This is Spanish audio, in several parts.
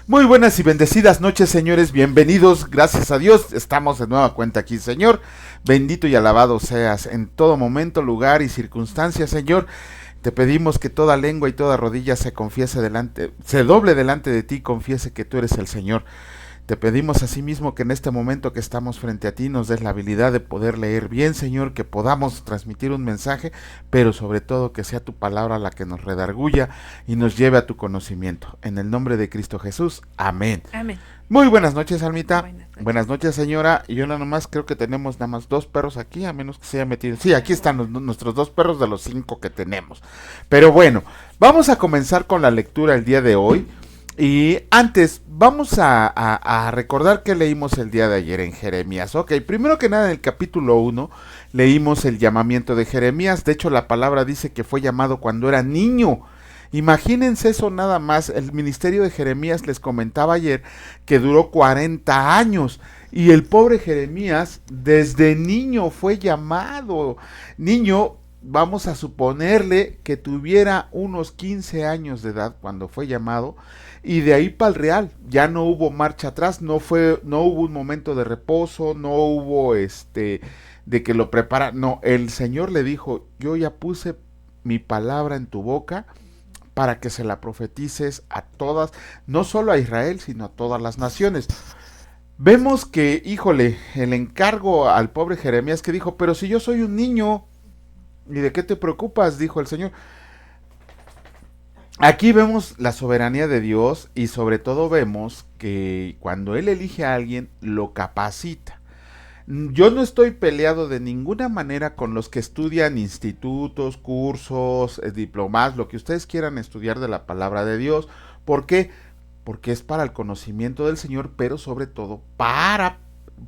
Muy buenas y bendecidas noches, señores. Bienvenidos, gracias a Dios. Estamos de nueva cuenta aquí, Señor. Bendito y alabado seas en todo momento, lugar y circunstancia, Señor. Te pedimos que toda lengua y toda rodilla se doble delante de ti, confiese que tú eres el Señor. Te pedimos asimismo que en este momento que estamos frente a ti nos des la habilidad de poder leer bien, Señor, que podamos transmitir un mensaje, pero sobre todo que sea tu palabra la que nos redarguya y nos lleve a tu conocimiento. En el nombre de Cristo Jesús, amén. Amén. Muy buenas noches, Almita. Buenas Noches, señora. Y yo nada más creo que tenemos nada más 2 perros aquí, a menos que se haya metido. Sí, aquí están nuestros 2 perros de los 5 que tenemos. Pero bueno, vamos a comenzar con la lectura el día de hoy. Y antes, vamos a recordar que leímos el día de ayer en Jeremías. Ok, primero que nada en el capítulo 1 leímos el llamamiento de Jeremías. De hecho, la palabra dice que fue llamado cuando era niño. Imagínense eso nada más. El ministerio de Jeremías, les comentaba ayer, que duró 40 años. Y el pobre Jeremías desde niño fue llamado. Niño, vamos a suponerle que tuviera unos 15 años de edad cuando fue llamado. Y de ahí para el real, ya no hubo marcha atrás, no hubo un momento de reposo, no hubo de que lo prepara. No, el Señor le dijo, yo ya puse mi palabra en tu boca para que se la profetices a todas, no solo a Israel, sino a todas las naciones. Vemos que, híjole, el encargo al pobre Jeremías que dijo, pero si yo soy un niño, ¿y de qué te preocupas? Dijo el Señor. Aquí vemos la soberanía de Dios y sobre todo vemos que cuando Él elige a alguien, lo capacita. Yo no estoy peleado de ninguna manera con los que estudian institutos, cursos, diplomas, lo que ustedes quieran estudiar de la palabra de Dios. ¿Por qué? Porque es para el conocimiento del Señor, pero sobre todo para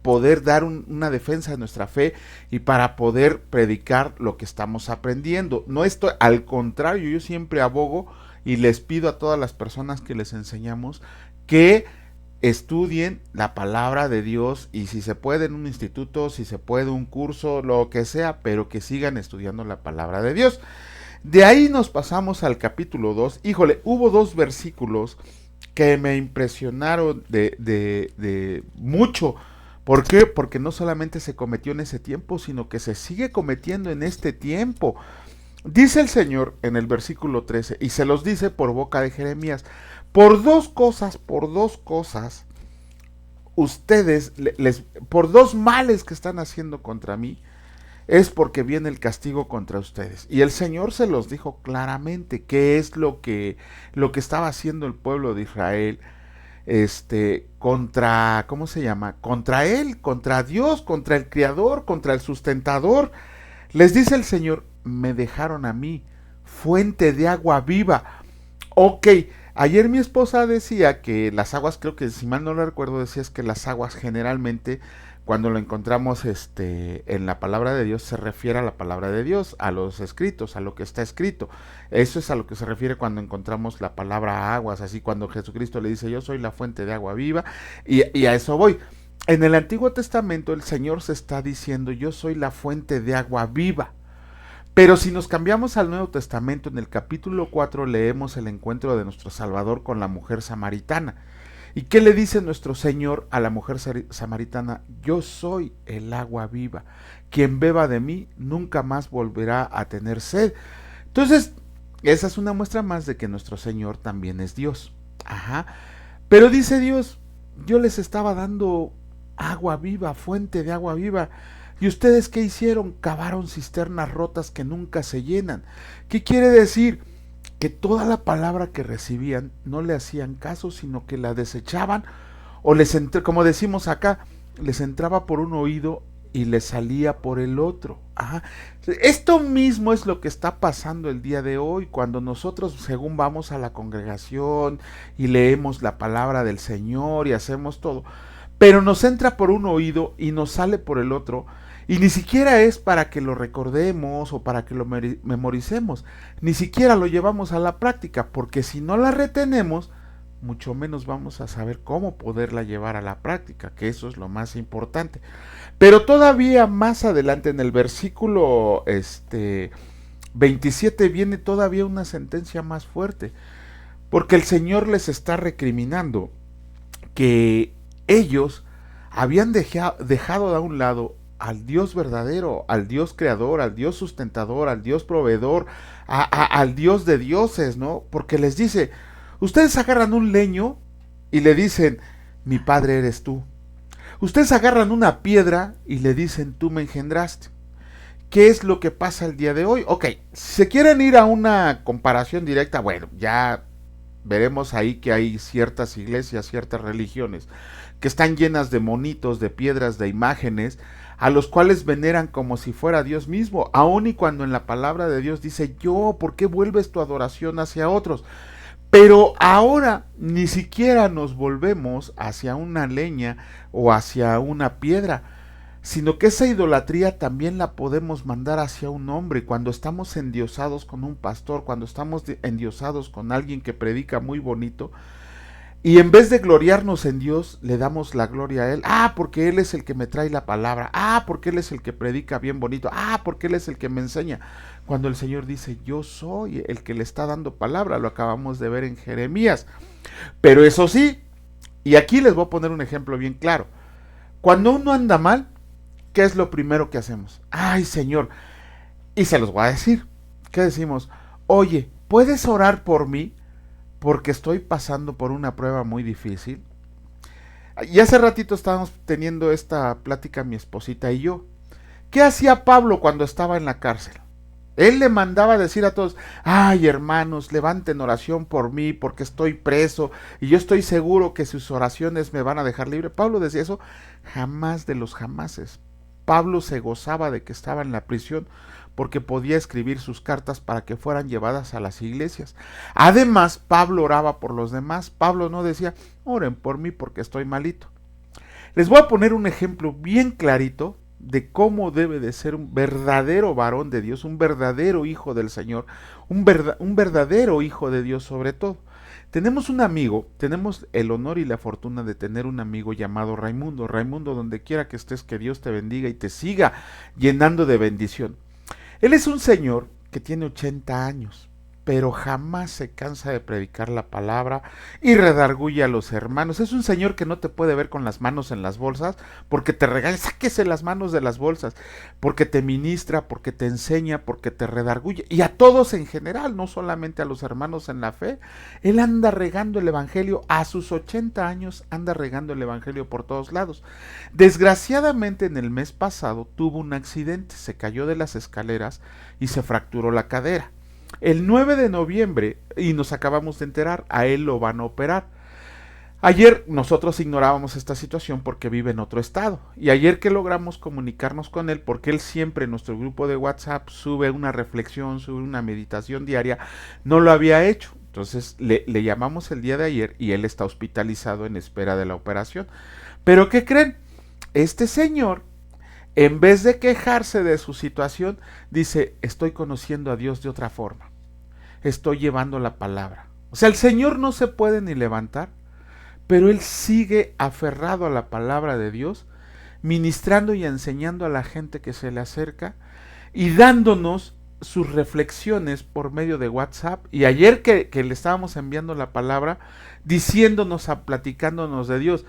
poder dar una defensa de nuestra fe y para poder predicar lo que estamos aprendiendo. No estoy, al contrario, yo siempre abogo y les pido a todas las personas que les enseñamos que estudien la palabra de Dios y si se puede en un instituto, si se puede un curso, lo que sea, pero que sigan estudiando la palabra de Dios. De ahí nos pasamos al capítulo 2. Híjole, hubo 2 versículos que me impresionaron de mucho. ¿Por qué? Porque no solamente se cometió en ese tiempo, sino que se sigue cometiendo en este tiempo. Dice el Señor en el versículo 13, y se los dice por boca de Jeremías, por dos cosas, ustedes, por 2 males que están haciendo contra mí, es porque viene el castigo contra ustedes. Y el Señor se los dijo claramente, qué es lo que estaba haciendo el pueblo de Israel, contra, ¿cómo se llama? Contra Él, contra Dios, contra el Creador, contra el sustentador. Les dice el Señor, me dejaron a mí, fuente de agua viva. Ok, ayer mi esposa decía que las aguas, creo que si mal no lo recuerdo, decías que las aguas generalmente, cuando lo encontramos en la palabra de Dios, se refiere a la palabra de Dios, a los escritos, a lo que está escrito. Eso es a lo que se refiere cuando encontramos la palabra aguas, así cuando Jesucristo le dice, yo soy la fuente de agua viva, y a eso voy. En el Antiguo Testamento el Señor se está diciendo, yo soy la fuente de agua viva. Pero si nos cambiamos al Nuevo Testamento, en el capítulo 4 leemos el encuentro de nuestro Salvador con la mujer samaritana. ¿Y qué le dice nuestro Señor a la mujer samaritana? Yo soy el agua viva. Quien beba de mí nunca más volverá a tener sed. Entonces, esa es una muestra más de que nuestro Señor también es Dios. Ajá. Pero dice Dios, yo les estaba dando agua viva, fuente de agua viva. ¿Y ustedes qué hicieron? Cavaron cisternas rotas que nunca se llenan. ¿Qué quiere decir? Que toda la palabra que recibían no le hacían caso, sino que la desechaban o como decimos acá, les entraba por un oído y les salía por el otro. Ajá. Esto mismo es lo que está pasando el día de hoy, cuando nosotros según vamos a la congregación y leemos la palabra del Señor y hacemos todo, pero nos entra por un oído y nos sale por el otro. Y ni siquiera es para que lo recordemos o para que lo memoricemos, ni siquiera lo llevamos a la práctica, porque si no la retenemos, mucho menos vamos a saber cómo poderla llevar a la práctica, que eso es lo más importante. Pero todavía más adelante en el versículo 27 viene todavía una sentencia más fuerte, porque el Señor les está recriminando. que ellos habían dejado de un lado al Dios verdadero, al Dios creador, al Dios sustentador, al Dios proveedor, al Dios de dioses, ¿no? Porque les dice, ustedes agarran un leño y le dicen, mi padre eres tú. Ustedes agarran una piedra y le dicen, tú me engendraste. ¿Qué es lo que pasa el día de hoy? Ok, si se quieren ir a una comparación directa, bueno, ya veremos ahí que hay ciertas iglesias, ciertas religiones que están llenas de monitos, de piedras, de imágenes, a los cuales veneran como si fuera Dios mismo, aun y cuando en la palabra de Dios dice, yo, ¿por qué vuelves tu adoración hacia otros? Pero ahora ni siquiera nos volvemos hacia una leña o hacia una piedra, sino que esa idolatría también la podemos mandar hacia un hombre. Cuando estamos endiosados con un pastor, cuando estamos endiosados con alguien que predica muy bonito, y en vez de gloriarnos en Dios, le damos la gloria a Él. Ah, porque Él es el que me trae la palabra. Ah, porque Él es el que predica bien bonito. Ah, porque Él es el que me enseña. Cuando el Señor dice, yo soy el que le está dando palabra, lo acabamos de ver en Jeremías. Pero eso sí, y aquí les voy a poner un ejemplo bien claro. Cuando uno anda mal, ¿qué es lo primero que hacemos? Ay, Señor, y se los voy a decir. ¿Qué decimos? Oye, ¿puedes orar por mí? Porque estoy pasando por una prueba muy difícil. Y hace ratito estábamos teniendo esta plática mi esposita y yo. ¿Qué hacía Pablo cuando estaba en la cárcel? Él le mandaba decir a todos, ay hermanos, levanten oración por mí porque estoy preso y yo estoy seguro que sus oraciones me van a dejar libre. Pablo decía eso jamás de los jamases. Pablo se gozaba de que estaba en la prisión porque podía escribir sus cartas para que fueran llevadas a las iglesias. Además, Pablo oraba por los demás. Pablo no decía, oren por mí porque estoy malito. Les voy a poner un ejemplo bien clarito de cómo debe de ser un verdadero varón de Dios, un verdadero hijo del Señor, un verdadero hijo de Dios sobre todo. Tenemos un amigo, tenemos el honor y la fortuna de tener un amigo llamado Raimundo. Raimundo, donde quiera que estés, que Dios te bendiga y te siga llenando de bendición. Él es un señor que tiene 80 años, pero jamás se cansa de predicar la palabra y redarguye a los hermanos. Es un señor que no te puede ver con las manos en las bolsas porque te regaña, sáquese las manos de las bolsas, porque te ministra, porque te enseña, porque te redarguye. Y a todos en general, no solamente a los hermanos en la fe. Él anda regando el evangelio, a sus 80 años anda regando el evangelio por todos lados. Desgraciadamente en el mes pasado tuvo un accidente, se cayó de las escaleras y se fracturó la cadera. El 9 de noviembre, y nos acabamos de enterar, a él lo van a operar. Ayer nosotros ignorábamos esta situación porque vive en otro estado. Y ayer que logramos comunicarnos con él, porque él siempre en nuestro grupo de WhatsApp sube una reflexión, sube una meditación diaria, no lo había hecho. Entonces le llamamos el día de ayer y él está hospitalizado en espera de la operación. Pero ¿qué creen? Este señor, en vez de quejarse de su situación, dice, estoy conociendo a Dios de otra forma. Estoy llevando la palabra. O sea, el Señor no se puede ni levantar, pero Él sigue aferrado a la palabra de Dios, ministrando y enseñando a la gente que se le acerca y dándonos sus reflexiones por medio de WhatsApp. Y ayer que le estábamos enviando la palabra, diciéndonos, platicándonos de Dios.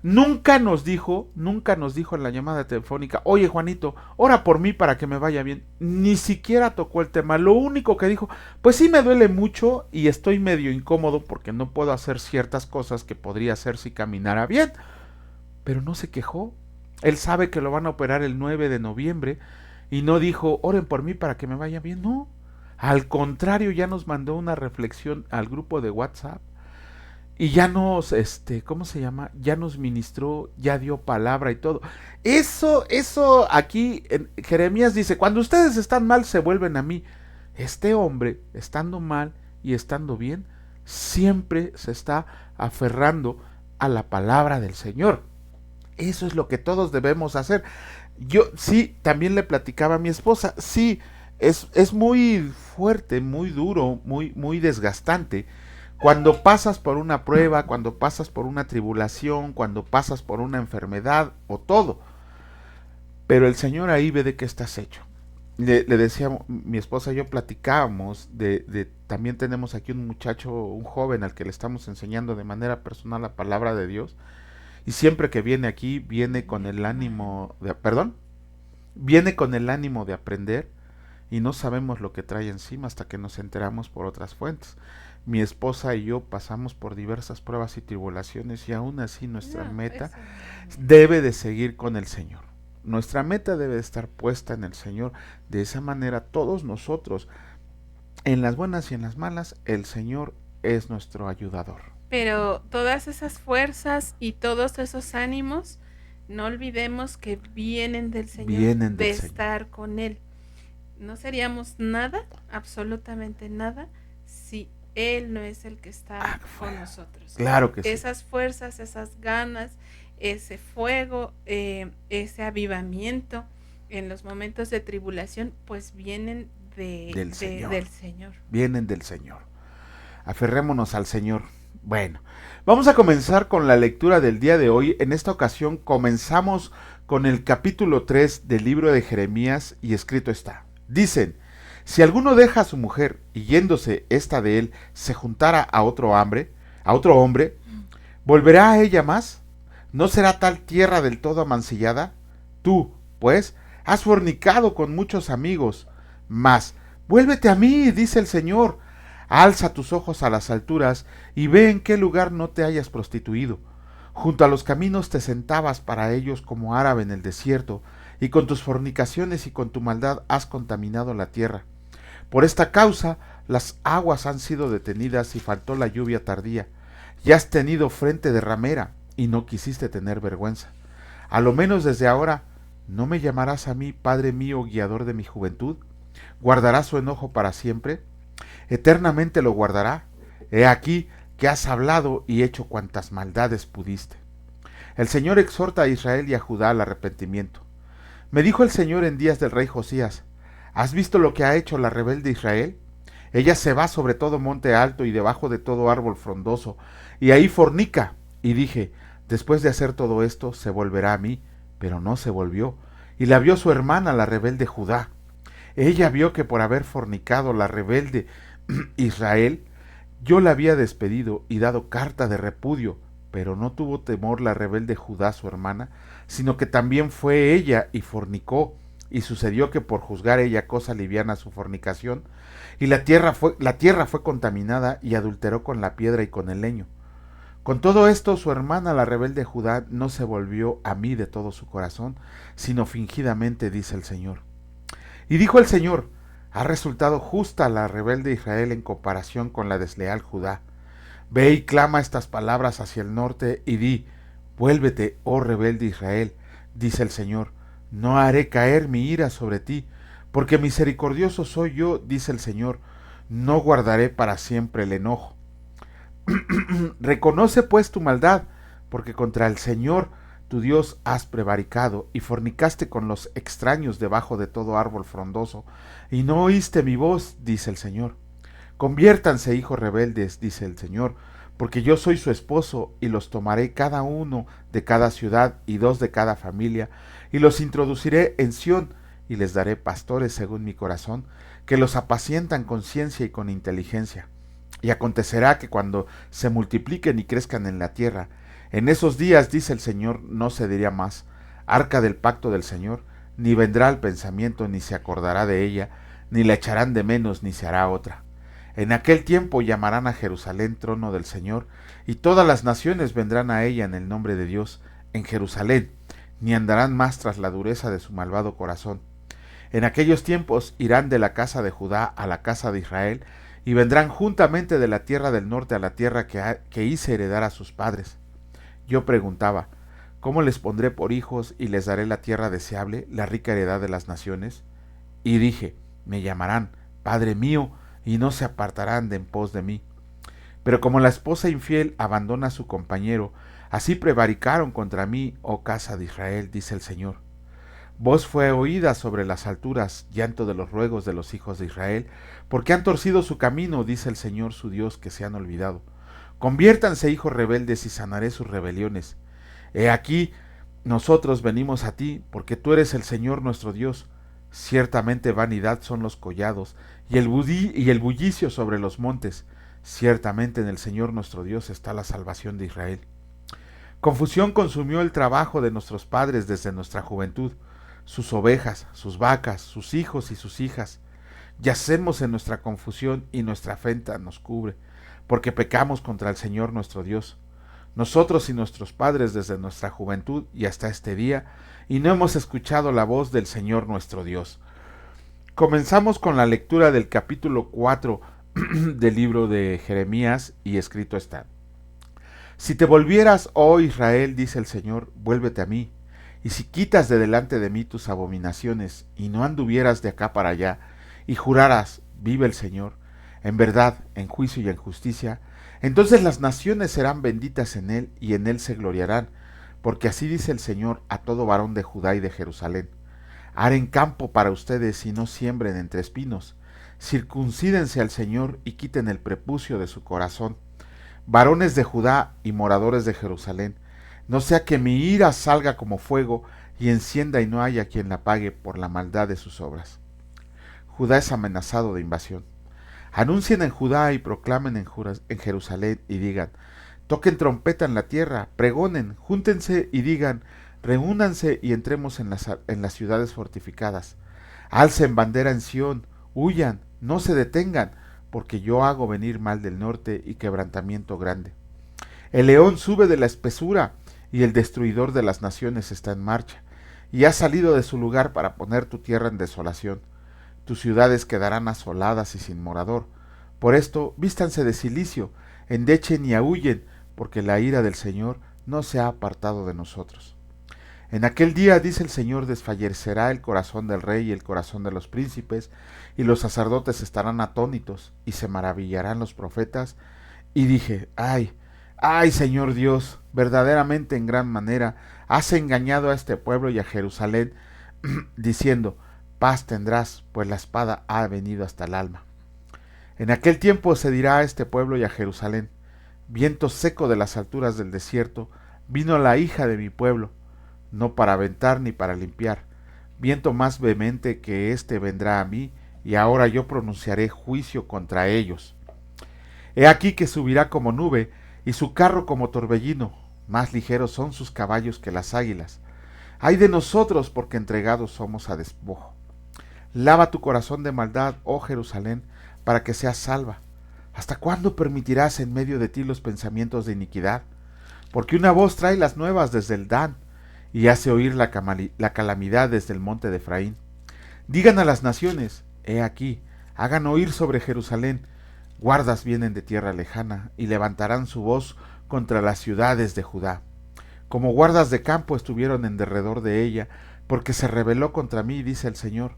Nunca nos dijo en la llamada telefónica, oye Juanito, ora por mí para que me vaya bien. Ni siquiera tocó el tema. Lo único que dijo, pues sí me duele mucho y estoy medio incómodo porque no puedo hacer ciertas cosas que podría hacer si caminara bien. Pero no se quejó. Él sabe que lo van a operar el 9 de noviembre y no dijo, oren por mí para que me vaya bien. No, al contrario, ya nos mandó una reflexión al grupo de WhatsApp. Y ya nos, ¿cómo se llama? Ya nos ministró, ya dio palabra y todo. Eso, aquí en Jeremías dice, cuando ustedes están mal se vuelven a mí. Este hombre, estando mal y estando bien, siempre se está aferrando a la palabra del Señor. Eso es lo que todos debemos hacer. Yo sí, también le platicaba a mi esposa, sí, es muy fuerte, muy duro, muy desgastante. Cuando pasas por una prueba, cuando pasas por una tribulación, cuando pasas por una enfermedad o todo. Pero el Señor ahí ve de qué estás hecho. le decía, mi esposa y yo platicábamos también tenemos aquí un muchacho, un joven al que le estamos enseñando de manera personal la palabra de Dios, y siempre que viene aquí, viene con el ánimo de, perdón, viene con el ánimo de aprender, y no sabemos lo que trae encima hasta que nos enteramos por otras fuentes. Mi esposa y yo pasamos por diversas pruebas y tribulaciones, y aún así nuestra No, meta eso no. debe de seguir con el Señor. Nuestra meta debe de estar puesta en el Señor. De esa manera todos nosotros, en las buenas y en las malas, el Señor es nuestro ayudador. Pero todas esas fuerzas y todos esos ánimos, no olvidemos que vienen del Señor, Vienen de del Señor. estar con Él. No seríamos nada, absolutamente nada, si Él no es el que está Ah, con nosotros. claro que sí. Esas fuerzas, esas ganas, ese fuego, ese avivamiento en los momentos de tribulación, pues vienen Del Señor. del Señor. Vienen del Señor. Aferrémonos al Señor. Bueno, vamos a comenzar con la lectura del día de hoy. En esta ocasión comenzamos con el capítulo 3 del libro de Jeremías, y escrito está. Dicen, si alguno deja a su mujer y yéndose esta de él se juntara a otro hombre, ¿volverá a ella más? ¿No será tal tierra del todo amancillada? Tú, pues, has fornicado con muchos amigos, mas vuélvete a mí, dice el Señor. Alza tus ojos a las alturas y ve en qué lugar no te hayas prostituido. Junto a los caminos te sentabas para ellos como árabe en el desierto, y con tus fornicaciones y con tu maldad has contaminado la tierra. Por esta causa las aguas han sido detenidas y faltó la lluvia tardía. Ya has tenido frente de ramera y no quisiste tener vergüenza. A lo menos desde ahora, ¿no me llamarás a mí, Padre mío, guiador de mi juventud? ¿Guardarás su enojo para siempre? ¿Eternamente lo guardará? He aquí que has hablado y hecho cuantas maldades pudiste. El Señor exhorta a Israel y a Judá al arrepentimiento. Me dijo el Señor en días del rey Josías, ¿has visto lo que ha hecho la rebelde Israel? Ella se va sobre todo monte alto y debajo de todo árbol frondoso, y ahí fornica. Y dije, después de hacer todo esto, se volverá a mí, pero no se volvió. Y la vio su hermana, la rebelde Judá. Ella vio que por haber fornicado la rebelde Israel, yo la había despedido y dado carta de repudio, pero no tuvo temor la rebelde Judá su hermana, sino que también fue ella y fornicó, y sucedió que por juzgar ella cosa liviana su fornicación, y la tierra fue contaminada y adulteró con la piedra y con el leño. Con todo esto su hermana la rebelde Judá no se volvió a mí de todo su corazón, sino fingidamente, dice el Señor. Y dijo el Señor, ha resultado justa la rebelde Israel en comparación con la desleal Judá. Ve y clama estas palabras hacia el norte y di, vuélvete, oh rebelde Israel, dice el Señor, no haré caer mi ira sobre ti, porque misericordioso soy yo, dice el Señor, no guardaré para siempre el enojo. Reconoce pues tu maldad, porque contra el Señor tu Dios has prevaricado y fornicaste con los extraños debajo de todo árbol frondoso, y no oíste mi voz, dice el Señor. Conviértanse, hijos rebeldes, dice el Señor, porque yo soy su esposo, y los tomaré cada uno de cada ciudad y dos de cada familia, y los introduciré en Sión, y les daré pastores según mi corazón, que los apacientan con ciencia y con inteligencia. Y acontecerá que cuando se multipliquen y crezcan en la tierra, en esos días, dice el Señor, no se dirá más, arca del pacto del Señor, ni vendrá al pensamiento, ni se acordará de ella, ni la echarán de menos, ni se hará otra. En aquel tiempo llamarán a Jerusalén trono del Señor, y todas las naciones vendrán a ella en el nombre de Dios, en Jerusalén, ni andarán más tras la dureza de su malvado corazón. En aquellos tiempos irán de la casa de Judá a la casa de Israel, y vendrán juntamente de la tierra del norte a la tierra que hice heredar a sus padres. Yo preguntaba, ¿cómo les pondré por hijos y les daré la tierra deseable, la rica heredad de las naciones? Y dije, me llamarán, Padre mío, y no se apartarán de en pos de mí. Pero como la esposa infiel abandona a su compañero, así prevaricaron contra mí, oh casa de Israel, dice el Señor. Voz fue oída sobre las alturas, llanto de los ruegos de los hijos de Israel, porque han torcido su camino, dice el Señor su Dios, que se han olvidado. Conviértanse, hijos rebeldes, y sanaré sus rebeliones. He aquí, nosotros venimos a ti, porque tú eres el Señor nuestro Dios. Ciertamente vanidad son los collados, y el bullicio sobre los montes. Ciertamente en el Señor nuestro Dios está la salvación de Israel. Confusión consumió el trabajo de nuestros padres desde nuestra juventud, sus ovejas, sus vacas, sus hijos y sus hijas. Yacemos en nuestra confusión y nuestra afrenta nos cubre, porque pecamos contra el Señor nuestro Dios. Nosotros y nuestros padres desde nuestra juventud y hasta este día, y no hemos escuchado la voz del Señor nuestro Dios. Comenzamos con la lectura del capítulo 4 del libro de Jeremías, y escrito está: Si te volvieras, oh Israel, dice el Señor, vuélvete a mí, y si quitas de delante de mí tus abominaciones, y no anduvieras de acá para allá, y juraras, vive el Señor, en verdad, en juicio y en justicia, entonces las naciones serán benditas en él, y en él se gloriarán, porque así dice el Señor a todo varón de Judá y de Jerusalén: Haren campo para ustedes y no siembren entre espinos, circuncídense al Señor y quiten el prepucio de su corazón, varones de Judá y moradores de Jerusalén, no sea que mi ira salga como fuego y encienda y no haya quien la pague por la maldad de sus obras. Judá es amenazado de invasión. Anuncien en Judá y proclamen en Jerusalén y digan: toquen trompeta en la tierra, pregonen, júntense y digan: reúnanse y entremos en las ciudades fortificadas. Alcen bandera en Sión, huyan, no se detengan, porque yo hago venir mal del norte y quebrantamiento grande. El león sube de la espesura, y el destruidor de las naciones está en marcha, y ha salido de su lugar para poner tu tierra en desolación. Tus ciudades quedarán asoladas y sin morador. Por esto, vístanse de cilicio, endechen y aúllen, porque la ira del Señor no se ha apartado de nosotros. En aquel día, dice el Señor, desfallecerá el corazón del rey y el corazón de los príncipes, y los sacerdotes estarán atónitos, y se maravillarán los profetas. Y dije: ay, ay, Señor Dios, verdaderamente en gran manera has engañado a este pueblo y a Jerusalén, diciendo: paz tendrás, pues la espada ha venido hasta el alma. En aquel tiempo se dirá a este pueblo y a Jerusalén: viento seco de las alturas del desierto, vino la hija de mi pueblo, no para aventar ni para limpiar. Viento más vehemente que éste vendrá a mí, y ahora yo pronunciaré juicio contra ellos. He aquí que subirá como nube, y su carro como torbellino, más ligeros son sus caballos que las águilas. Ay de nosotros, porque entregados somos a despojo. Lava tu corazón de maldad, oh Jerusalén, para que seas salva. ¿Hasta cuándo permitirás en medio de ti los pensamientos de iniquidad? Porque una voz trae las nuevas desde el Dan, y hace oír la calamidad desde el monte de Efraín. Digan a las naciones: he aquí, hagan oír sobre Jerusalén. Guardas vienen de tierra lejana, y levantarán su voz contra las ciudades de Judá. Como guardas de campo estuvieron en derredor de ella, porque se rebeló contra mí, dice el Señor.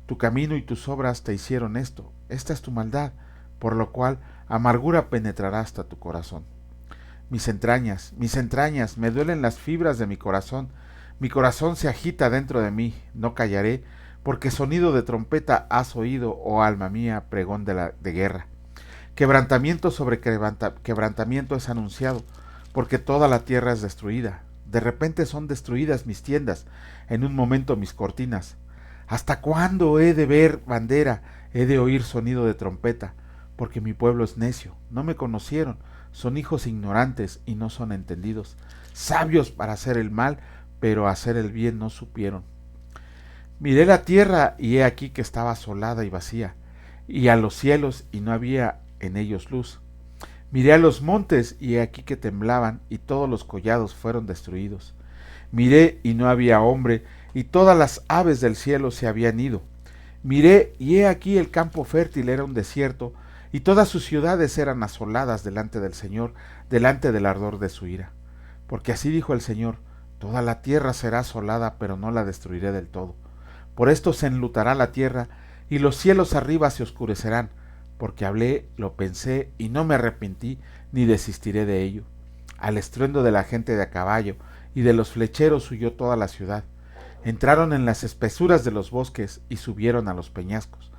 Tu camino y tus obras te hicieron esto, esta es tu maldad, por lo cual amargura penetrará hasta tu corazón. Mis entrañas, me duelen las fibras de mi corazón se agita dentro de mí, no callaré, porque sonido de trompeta has oído, oh alma mía, pregón de guerra. Quebrantamiento sobre quebrantamiento es anunciado, porque toda la tierra es destruida. De repente son destruidas mis tiendas, en un momento mis cortinas. ¿Hasta cuándo he de ver bandera, he de oír sonido de trompeta? Porque mi pueblo es necio, no me conocieron, son hijos ignorantes y no son entendidos, sabios para hacer el mal, pero hacer el bien no supieron. Miré la tierra y he aquí que estaba asolada y vacía, y a los cielos y no había en ellos luz. Miré a los montes y he aquí que temblaban, y todos los collados fueron destruidos. Miré y no había hombre, y todas las aves del cielo se habían ido. Miré y he aquí el campo fértil era un desierto, y todas sus ciudades eran asoladas delante del Señor, delante del ardor de su ira. Porque así dijo el Señor: toda la tierra será asolada, pero no la destruiré del todo. Por esto se enlutará la tierra, y los cielos arriba se oscurecerán, porque hablé, lo pensé, y no me arrepentí, ni desistiré de ello. Al estruendo de la gente de a caballo, y de los flecheros huyó toda la ciudad. Entraron en las espesuras de los bosques, y subieron a los peñascos.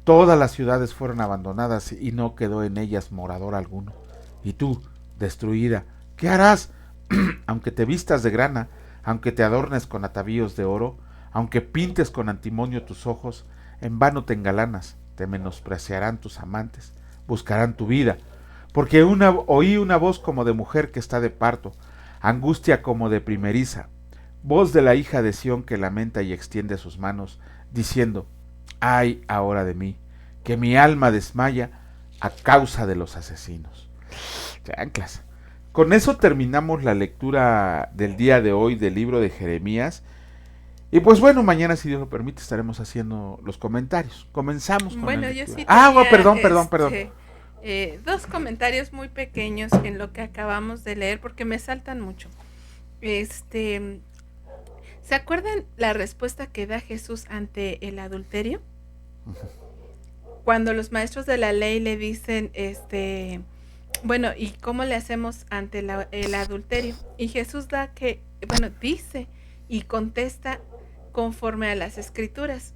Todas las ciudades fueron abandonadas, y no quedó en ellas morador alguno. Y tú, destruida, ¿qué harás? Aunque te vistas de grana, aunque te adornes con atavíos de oro, Aunque pintes con antimonio tus ojos, en vano te engalanas, te menospreciarán tus amantes, buscarán tu vida. Porque oí una voz como de mujer que está de parto, angustia como de primeriza, voz de la hija de Sión que lamenta y extiende sus manos, diciendo, ay ahora de mí, que mi alma desmaya a causa de los asesinos. Chanclas. Con eso terminamos la lectura del día de hoy del libro de Jeremías. Y pues bueno, mañana, si Dios lo permite, estaremos haciendo los comentarios. Comenzamos con la Yo lectura. sí tenía, Perdón. Dos comentarios muy pequeños en lo que acabamos de leer, porque me saltan mucho. ¿Se acuerdan la respuesta que da Jesús ante el adulterio? Cuando los maestros de la ley le dicen, bueno, ¿y cómo le hacemos ante el adulterio? Y Jesús dice y contesta conforme a las escrituras.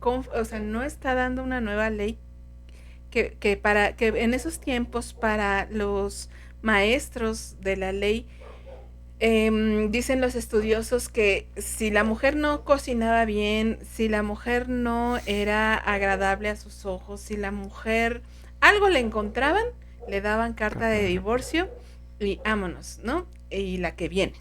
O sea, no está dando una nueva ley que en esos tiempos para los maestros de la ley, dicen los estudiosos que si la mujer no cocinaba bien, si la mujer no era agradable a sus ojos, si la mujer algo le encontraban, le daban carta de divorcio y vámonos, ¿no? Y la que viene.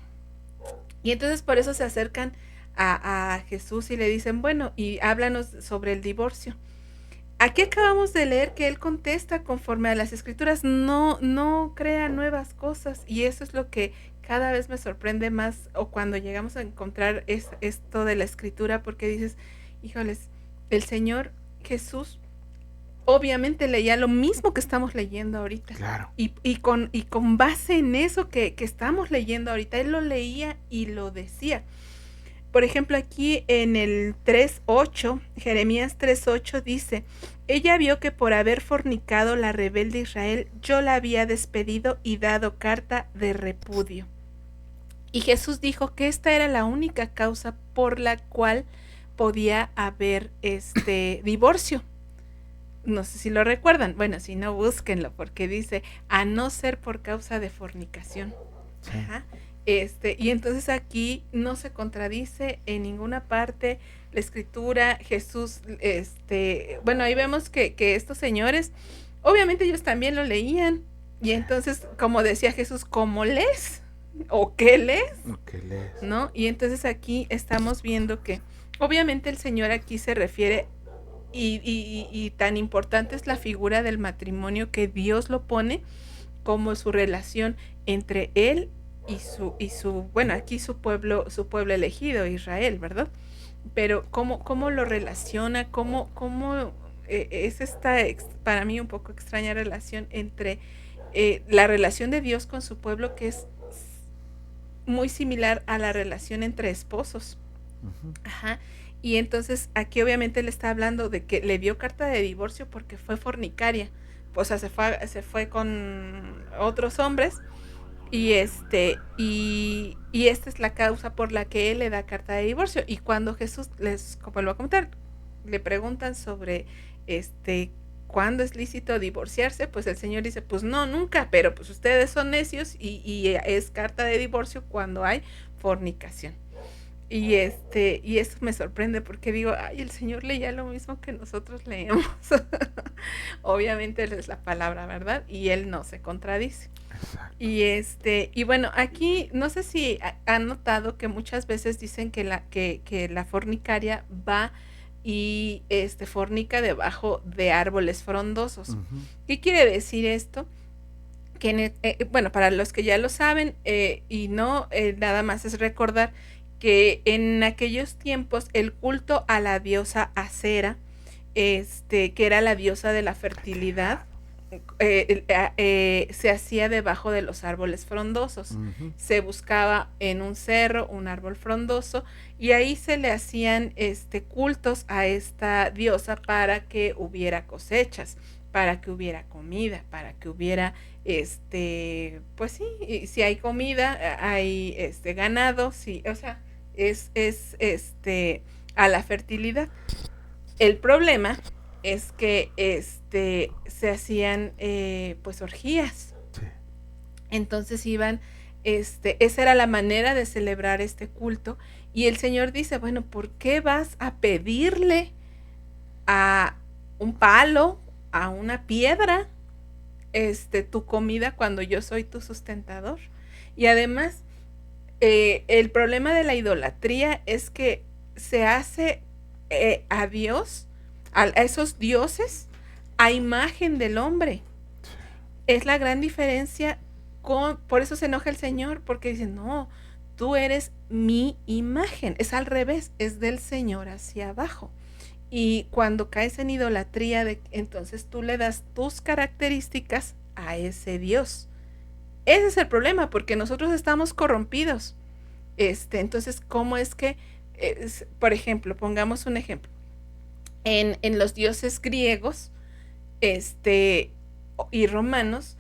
Y entonces por eso se acercan a Jesús y le dicen, bueno, y háblanos sobre el divorcio. Aquí acabamos de leer que él contesta conforme a las escrituras, no crea nuevas cosas, y eso es lo que cada vez me sorprende más, o cuando llegamos a encontrar esto de la escritura, porque dices, híjoles, el Señor Jesús obviamente leía lo mismo que estamos leyendo ahorita. Claro. Y con base en eso que estamos leyendo ahorita, él lo leía y lo decía. Por ejemplo, aquí en el 3:8, Jeremías 3:8 dice, ella vio que por haber fornicado la rebelde Israel, yo la había despedido y dado carta de repudio. Y Jesús dijo que esta era la única causa por la cual podía haber divorcio. No sé si lo recuerdan. Bueno, si no, búsquenlo, porque dice, a no ser por causa de fornicación. Sí. Ajá. Y entonces aquí no se contradice en ninguna parte la escritura. Jesús, bueno, ahí vemos que estos señores, obviamente ellos también lo leían. Y entonces, como decía Jesús, ¿cómo lees? ¿O qué lees? ¿No? Y entonces aquí estamos viendo que obviamente el Señor aquí se refiere, y tan importante es la figura del matrimonio que Dios lo pone como su relación entre él y su bueno, aquí su pueblo elegido, Israel, ¿verdad? Pero cómo lo relaciona, cómo es esta, para mí, un poco extraña relación entre la relación de Dios con su pueblo, que es muy similar a la relación entre esposos. Uh-huh. Ajá. Y entonces aquí obviamente le está hablando de que le dio carta de divorcio porque fue fornicaria. O sea, se fue con otros hombres. Y esta es la causa por la que él le da carta de divorcio. Y cuando Jesús como lo voy a comentar, le preguntan sobre cuándo es lícito divorciarse, pues el Señor dice, pues no, nunca, pero pues ustedes son necios y es carta de divorcio cuando hay fornicación. Y eso me sorprende porque digo, ay, el Señor leía lo mismo que nosotros leemos. Obviamente él es la palabra, ¿verdad? Y él no se contradice. Exacto. Y bueno, aquí no sé si han notado que muchas veces dicen que la fornicaria va y fornica debajo de árboles frondosos. Uh-huh. ¿Qué quiere decir esto? Que bueno, para los que ya lo saben, y no, nada más es recordar que en aquellos tiempos el culto a la diosa Acera, que era la diosa de la fertilidad, se hacía debajo de los árboles frondosos. Uh-huh. Se buscaba en un cerro un árbol frondoso y ahí se le hacían cultos a esta diosa para que hubiera cosechas, para que hubiera comida, para que hubiera pues sí, si hay comida, hay ganado, sí, o sea, es a la fertilidad. El problema es que se hacían pues orgías. Sí. Entonces iban Esa era la manera de celebrar este culto. Y el Señor dice, bueno, ¿por qué vas a pedirle a un palo, a una piedra, tu comida cuando yo soy tu sustentador? Y además, el problema de la idolatría es que se hace a Dios, a esos dioses, a imagen del hombre. Es la gran diferencia. Por eso se enoja el Señor, porque dice, no, tú eres mi imagen. Es al revés, es del Señor hacia abajo. Y cuando caes en idolatría, entonces tú le das tus características a ese Dios. Ese es el problema, porque nosotros estamos corrompidos. Entonces, ¿cómo es que, por ejemplo, pongamos un ejemplo, en los dioses griegos, y romanos,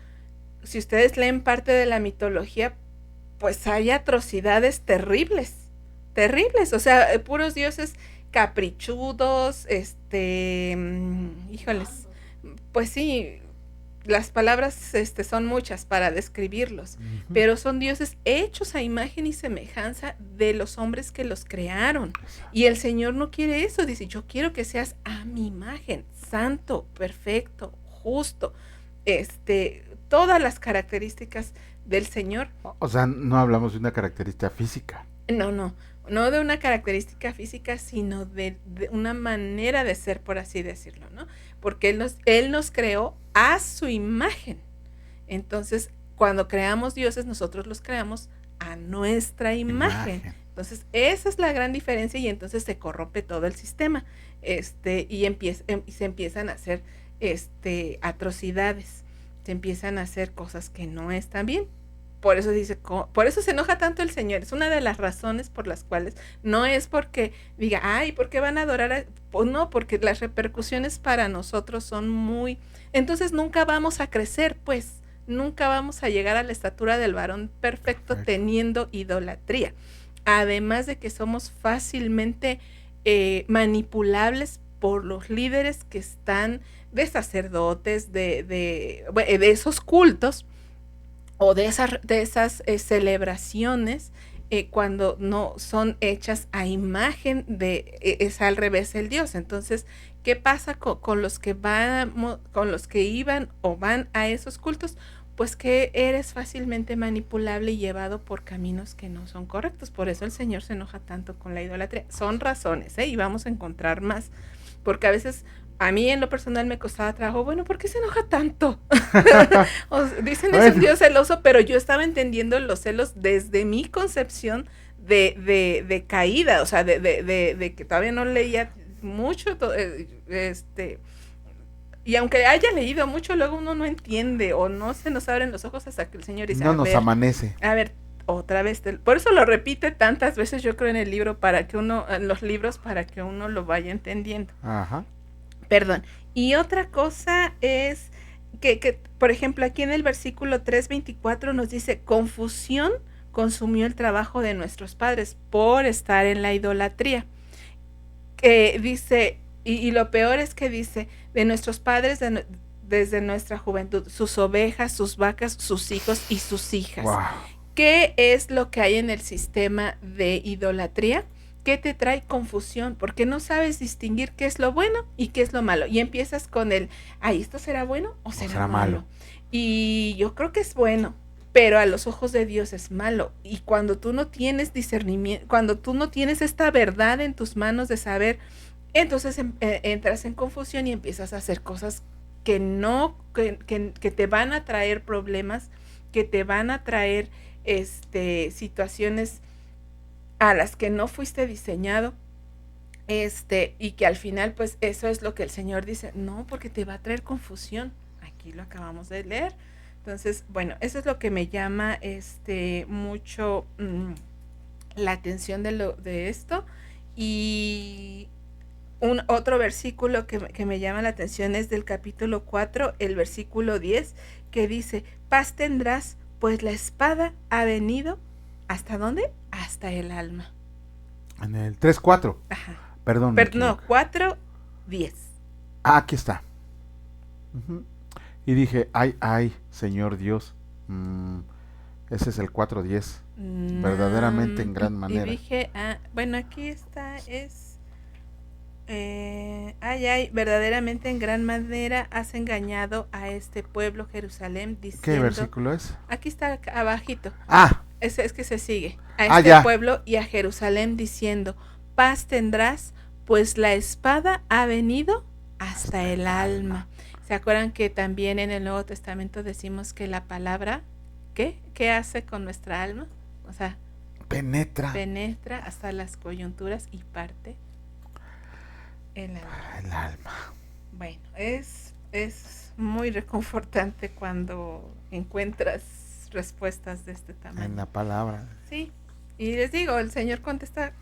si ustedes leen parte de la mitología, pues hay atrocidades terribles, terribles, o sea, puros dioses caprichudos, híjoles, pues sí, las palabras son muchas para describirlos, pero son dioses hechos a imagen y semejanza de los hombres que los crearon. Y el Señor no quiere eso, dice, yo quiero que seas a mi imagen, santo, perfecto, justo, todas las características del Señor. O sea, no hablamos de una característica física. No de una característica física, sino de una manera de ser, por así decirlo, ¿no? Porque Él nos creó a su imagen. Entonces, cuando creamos dioses, nosotros los creamos a nuestra imagen. Entonces, esa es la gran diferencia, y entonces se corrompe todo el sistema. Y se empiezan a hacer atrocidades. Se empiezan a hacer cosas que no están bien. Por eso se enoja tanto el Señor. Es una de las razones por las cuales no es porque diga, ay, ¿por qué van a adorar? Pues no, porque las repercusiones para nosotros son muy... Entonces nunca vamos a crecer, pues. Nunca vamos a llegar a la estatura del varón perfecto teniendo idolatría. Además de que somos fácilmente manipulables por los líderes que están, de sacerdotes, de esos cultos, o de esas celebraciones, cuando no son hechas a imagen es al revés el Dios. Entonces, ¿qué pasa con los que iban o van a esos cultos? Pues que eres fácilmente manipulable y llevado por caminos que no son correctos. Por eso el Señor se enoja tanto con la idolatría. Son razones, y vamos a encontrar más, porque a veces a mí en lo personal me costaba trabajo, bueno, ¿por qué se enoja tanto? Dicen es un Dios celoso, pero yo estaba entendiendo los celos desde mi concepción de caída, o sea, de que todavía no leía mucho, y aunque haya leído mucho, luego uno no entiende, o no se nos abren los ojos hasta que el Señor dice, no nos amanece. A ver, otra vez, por eso lo repite tantas veces, yo creo, en el libro, en los libros, para que uno lo vaya entendiendo. Ajá. Perdón. Y otra cosa es que, por ejemplo, aquí en el versículo 3:24 nos dice, confusión consumió el trabajo de nuestros padres por estar en la idolatría. Dice, y lo peor es que dice, de nuestros padres desde nuestra juventud, sus ovejas, sus vacas, sus hijos y sus hijas. Wow. ¿Qué es lo que hay en el sistema de idolatría? ¿Qué te trae confusión? Porque no sabes distinguir qué es lo bueno y qué es lo malo. Y empiezas con ¿esto será bueno o será malo? Y yo creo que es bueno, pero a los ojos de Dios es malo. Y cuando tú no tienes discernimiento, cuando tú no tienes esta verdad en tus manos de saber, entonces entras en confusión y empiezas a hacer cosas que te van a traer problemas, que te van a traer situaciones a las que no fuiste diseñado, y que al final, pues eso es lo que el Señor dice, no, porque te va a traer confusión. Aquí lo acabamos de leer. Entonces, bueno, eso es lo que me llama mucho la atención de esto. Y otro versículo que me llama la atención es del capítulo 4, el versículo 10, que dice, paz tendrás, pues la espada ha venido, ¿hasta dónde? Hasta el alma. En el 3:4. Ajá. Perdón. No, 4:10. Aquí está. Y dije, ay, Señor Dios, Ese es el 4:10. Verdaderamente en gran manera. Y dije, bueno, aquí está, verdaderamente en gran manera has engañado a este pueblo Jerusalén diciendo. ¿Qué versículo es? Aquí está abajito. Es que se sigue. A este pueblo y a Jerusalén diciendo, paz tendrás, pues la espada ha venido hasta el alma. ¿Se acuerdan que también en el Nuevo Testamento decimos que la palabra, ¿qué hace con nuestra alma? O sea, penetra hasta las coyunturas y parte el alma. Bueno, es muy reconfortante cuando encuentras respuestas de este tamaño. En la palabra. Sí, y les digo, el Señor contesta.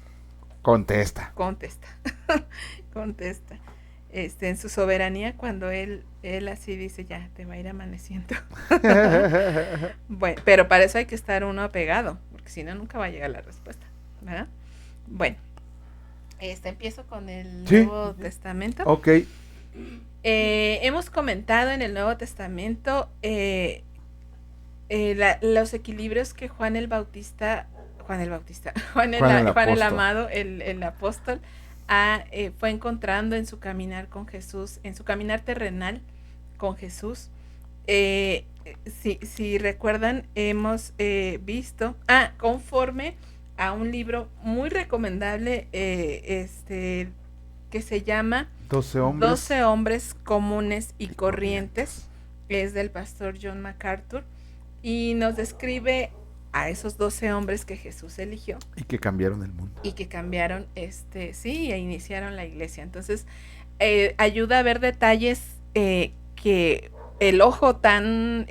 En su soberanía, cuando él así dice, ya, te va a ir amaneciendo. Bueno, pero para eso hay que estar uno apegado, porque si no, nunca va a llegar la respuesta, ¿verdad? Bueno, empiezo con el Nuevo Testamento. Ok. Hemos comentado en el Nuevo Testamento los equilibrios que Juan el Amado, el apóstol, fue encontrando en su caminar con Jesús, en su caminar terrenal con Jesús. Si recuerdan, hemos visto, conforme a un libro muy recomendable, que se llama 12 hombres comunes y corrientes, es del pastor John MacArthur, y nos describe a esos 12 hombres que Jesús eligió. Y que cambiaron el mundo. Y que cambiaron, e iniciaron la iglesia. Entonces, ayuda a ver detalles que el ojo tan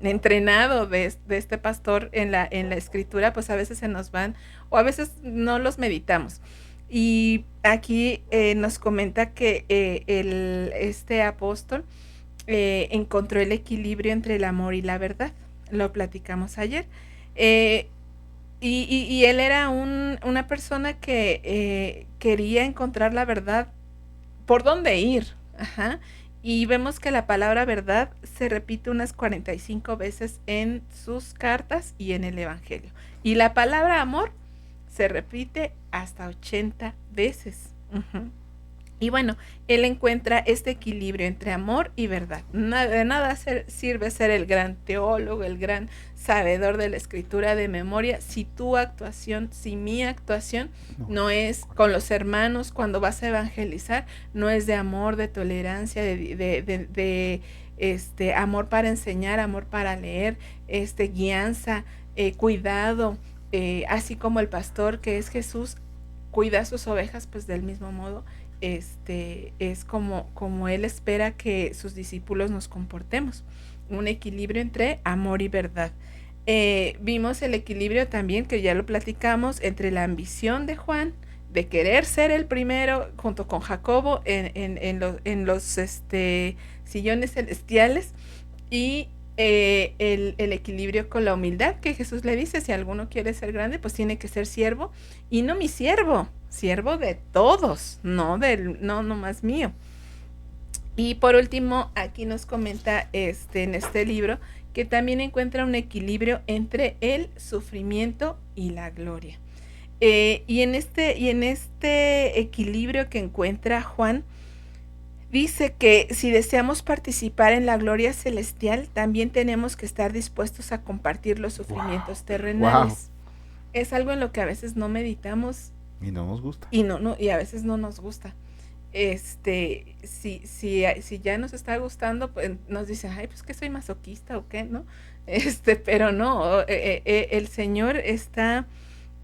entrenado de este pastor en la escritura, pues a veces se nos van, o a veces no los meditamos. Y aquí nos comenta que este apóstol encontró el equilibrio entre el amor y la verdad. Lo platicamos ayer. Y él era una persona que quería encontrar la verdad, por dónde ir. Y vemos que la palabra verdad se repite unas 45 veces en sus cartas y en el Evangelio. Y la palabra amor se repite hasta 80 veces. Y bueno, él encuentra este equilibrio entre amor y verdad. De nada sirve ser el gran teólogo, el gran sabedor de la escritura de memoria, si mi actuación no es con los hermanos cuando vas a evangelizar, no es de amor, de tolerancia, de amor para enseñar, amor para leer, guianza, cuidado, así como el pastor que es Jesús cuida a sus ovejas, pues del mismo modo es como él espera que sus discípulos nos comportemos, un equilibrio entre amor y verdad. Vimos el equilibrio también, que ya lo platicamos, entre la ambición de Juan de querer ser el primero junto con Jacobo en los sillones celestiales, y el equilibrio con la humildad, que Jesús le dice, si alguno quiere ser grande, pues tiene que ser siervo, y no mi siervo de todos, no más mío. Y por último, aquí nos comenta en este libro que también encuentra un equilibrio entre el sufrimiento y la gloria. Y en este equilibrio que encuentra Juan, dice que si deseamos participar en la gloria celestial, también tenemos que estar dispuestos a compartir los sufrimientos terrenales. Es algo en lo que a veces no meditamos. Y no nos gusta. Y a veces no nos gusta. Si ya nos está gustando, pues nos dicen, ay, pues que soy masoquista o qué, ¿no? Pero no, el Señor está,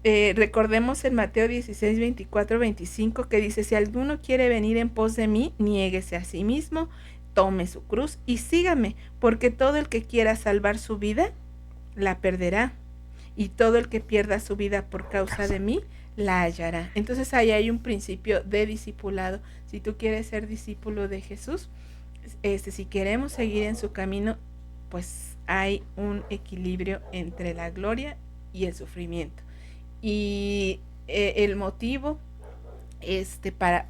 recordemos en Mateo 16, 24, 25, que dice, si alguno quiere venir en pos de mí, niéguese a sí mismo, tome su cruz y sígame, porque todo el que quiera salvar su vida, la perderá, y todo el que pierda su vida por causa de mí, la hallará. Entonces ahí hay un principio de discipulado. Si tú quieres ser discípulo de Jesús, si queremos seguir en su camino, pues hay un equilibrio entre la gloria y el sufrimiento. Y el motivo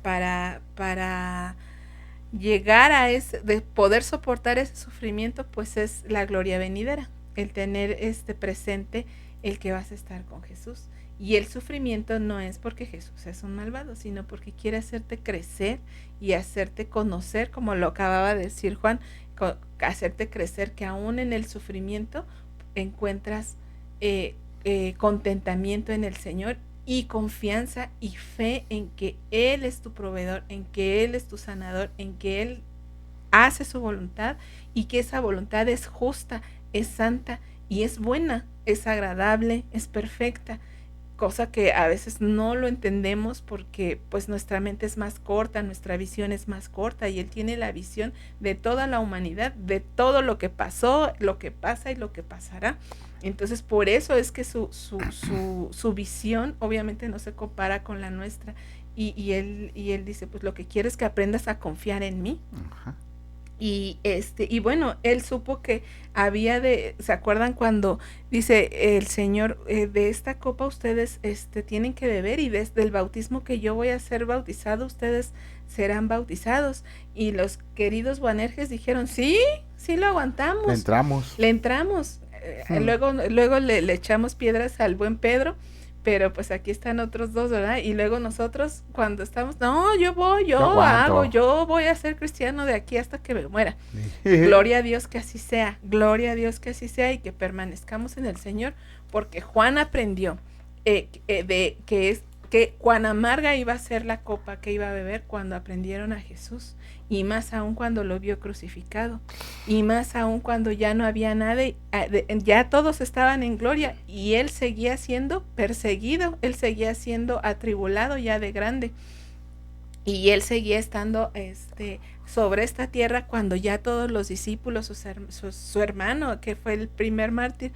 para llegar a de poder soportar ese sufrimiento, pues es la gloria venidera. el tener presente el que vas a estar con Jesús. Y el sufrimiento no es porque Jesús es un malvado, sino porque quiere hacerte crecer y hacerte conocer, como lo acababa de decir Juan, hacerte crecer, que aún en el sufrimiento encuentras contentamiento en el Señor y confianza y fe en que Él es tu proveedor, en que Él es tu sanador, en que Él hace su voluntad y que esa voluntad es justa, es santa y es buena, es agradable, es perfecta. Cosa que a veces no lo entendemos porque pues nuestra mente es más corta, nuestra visión es más corta, y Él tiene la visión de toda la humanidad, de todo lo que pasó, lo que pasa y lo que pasará. Entonces por eso es que su visión obviamente no se compara con la nuestra, y él dice, pues lo que quiero es que aprendas a confiar en mí. Ajá. Y bueno, él supo que ¿se acuerdan cuando dice el Señor, de esta copa ustedes tienen que beber, y desde el bautismo que yo voy a ser bautizado, ustedes serán bautizados? Y los queridos Boanerges dijeron, sí lo aguantamos. Le entramos. Luego le echamos piedras al buen Pedro, pero pues aquí están otros dos, ¿verdad? Y luego nosotros cuando estamos, no, yo voy a ser cristiano de aquí hasta que me muera. Gloria a Dios que así sea, y que permanezcamos en el Señor, porque Juan aprendió que cuán amarga iba a ser la copa que iba a beber cuando aprendieron a Jesús, y más aún cuando lo vio crucificado, y más aún cuando ya no había nada, ya todos estaban en gloria, y él seguía siendo perseguido, él seguía siendo atribulado ya de grande, y él seguía estando sobre esta tierra cuando ya todos los discípulos, su hermano, que fue el primer mártir,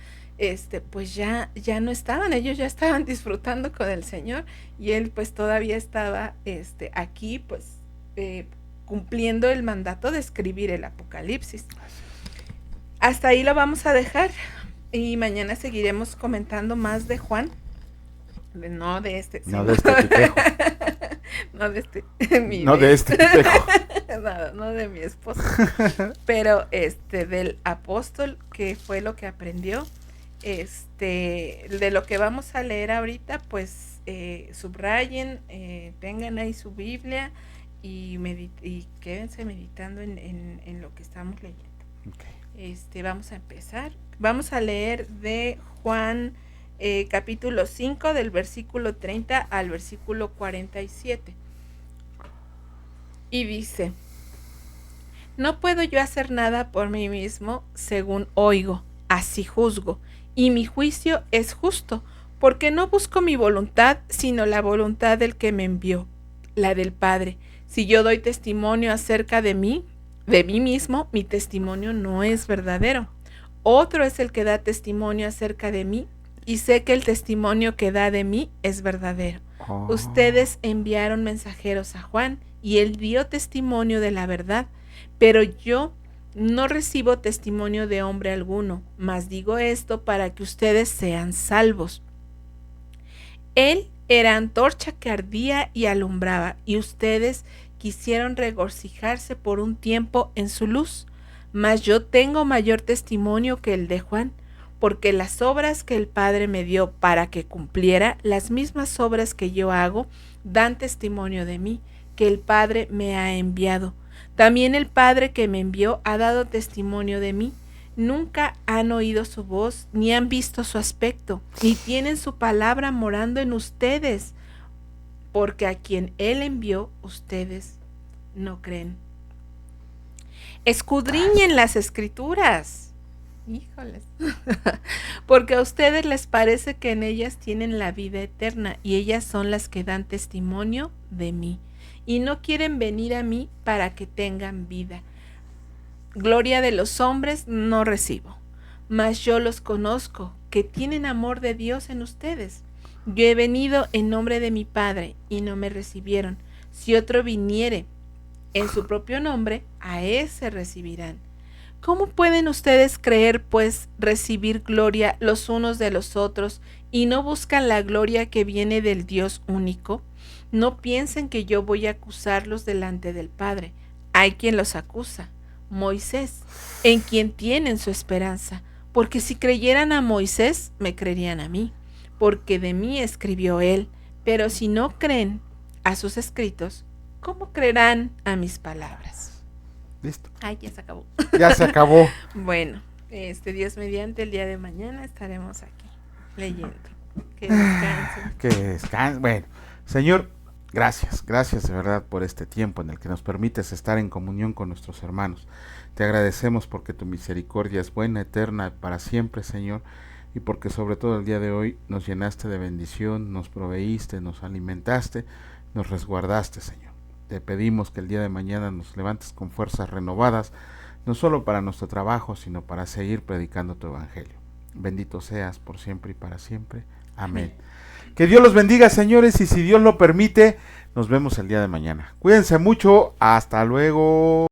pues ya no estaban, ellos ya estaban disfrutando con el Señor, y él pues todavía estaba aquí pues cumpliendo el mandato de escribir el Apocalipsis. Hasta ahí lo vamos a dejar, y mañana seguiremos comentando más de Juan, no de este tipejo. no de mi esposo, pero del apóstol, que fue lo que aprendió. De lo que vamos a leer ahorita, pues subrayen, tengan ahí su Biblia y quédense meditando en lo que estamos leyendo. Okay. Vamos a empezar. Vamos a leer de Juan capítulo 5, del versículo 30 al versículo 47. Y dice: no puedo yo hacer nada por mí mismo, según oigo, así juzgo, y mi juicio es justo, porque no busco mi voluntad, sino la voluntad del que me envió, la del Padre. Si yo doy testimonio acerca de mí mismo, mi testimonio no es verdadero. Otro es el que da testimonio acerca de mí, y sé que el testimonio que da de mí es verdadero. Ustedes enviaron mensajeros a Juan, y él dio testimonio de la verdad, pero yo no recibo testimonio de hombre alguno, mas digo esto para que ustedes sean salvos. Él era antorcha que ardía y alumbraba, y ustedes quisieron regocijarse por un tiempo en su luz. Mas yo tengo mayor testimonio que el de Juan, porque las obras que el Padre me dio para que cumpliera, las mismas obras que yo hago, dan testimonio de mí, que el Padre me ha enviado. También el Padre que me envió ha dado testimonio de mí. Nunca han oído su voz, ni han visto su aspecto, ni tienen su palabra morando en ustedes, porque a quien Él envió, ustedes no creen. Escudriñen las Escrituras, híjoles, porque a ustedes les parece que en ellas tienen la vida eterna, y ellas son las que dan testimonio de mí, y no quieren venir a mí para que tengan vida. Gloria de los hombres no recibo, mas yo los conozco, que tienen amor de Dios en ustedes. Yo he venido en nombre de mi Padre, y no me recibieron. Si otro viniere en su propio nombre, a ese recibirán. ¿Cómo pueden ustedes creer, pues, recibir gloria los unos de los otros, y no buscan la gloria que viene del Dios único? No piensen que yo voy a acusarlos delante del Padre. Hay quien los acusa, Moisés, en quien tienen su esperanza. porque si creyeran a Moisés, me creerían a mí, porque de mí escribió él. Pero si no creen a sus escritos, ¿cómo creerán a mis palabras? Listo. Ay, ya se acabó. Ya se acabó. Bueno, Dios mediante, el día de mañana estaremos aquí leyendo. Que descansen. Que descansen. Bueno, Señor, gracias de verdad por este tiempo en el que nos permites estar en comunión con nuestros hermanos. Te agradecemos porque tu misericordia es buena, eterna, para siempre, Señor, y porque sobre todo el día de hoy nos llenaste de bendición, nos proveíste, nos alimentaste, nos resguardaste, Señor. Te pedimos que el día de mañana nos levantes con fuerzas renovadas, no solo para nuestro trabajo, sino para seguir predicando tu evangelio. Bendito seas por siempre y para siempre. Amén. Que Dios los bendiga, señores, y si Dios lo permite, nos vemos el día de mañana. Cuídense mucho, hasta luego.